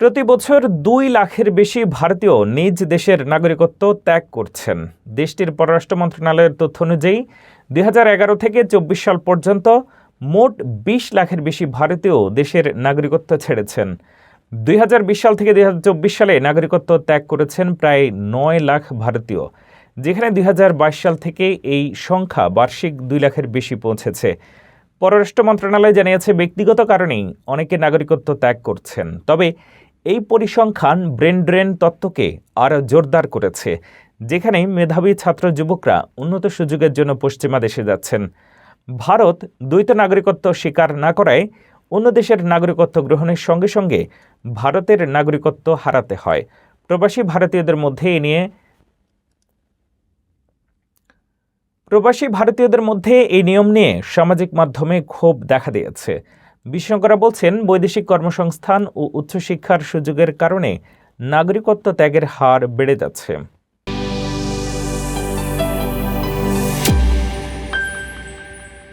প্রতি বছর ২ লাখের বেশি ভারতীয় নিজ দেশের নাগরিকত্ব ত্যাগ করছেন। দেশটির পররাষ্ট্র মন্ত্রণালয়ের তথ্য অনুযায়ী ২০১১ থেকে ২৪ সাল পর্যন্ত মোট ২০ লাখের বেশি ভারতীয় দেশের নাগরিকত্ব ছেড়েছেন। ২০২০ সাল থেকে ২০২৪ সালে নাগরিকত্ব ত্যাগ করেছেন প্রায় ৯ লাখ ভারতীয়, যেখানে ২০২২ সাল থেকে এই সংখ্যা বার্ষিক ২ লাখের বেশি পৌঁছেছে। পররাষ্ট্র মন্ত্রণালয় জানিয়েছে, ব্যক্তিগত কারণেই অনেকে নাগরিকত্ব ত্যাগ করছেন। তবে এই পরিসংখ্যান ব্রেন ড্রেন তত্ত্বকে আরও জোরদার করেছে, যেখানে মেধাবী ছাত্র যুবকরা উন্নত সুযোগের জন্য পশ্চিমা দেশে যাচ্ছেন। ভারত দ্বৈত নাগরিকত্ব স্বীকার না করায় অন্য দেশের নাগরিকত্ব গ্রহণের সঙ্গে সঙ্গে ভারতের নাগরিকত্ব হারাতে হয়। প্রবাসী ভারতীয়দের মধ্যে এই নিয়ম নিয়ে সামাজিক মাধ্যমে ক্ষোভ দেখা দিয়েছে। বিশেষজ্ঞরা বলছেন, বৈদেশিক কর্মসংস্থান ও উচ্চশিক্ষার সুযোগের কারণে নাগরিকত্ব ত্যাগের হার বেড়ে যাচ্ছে।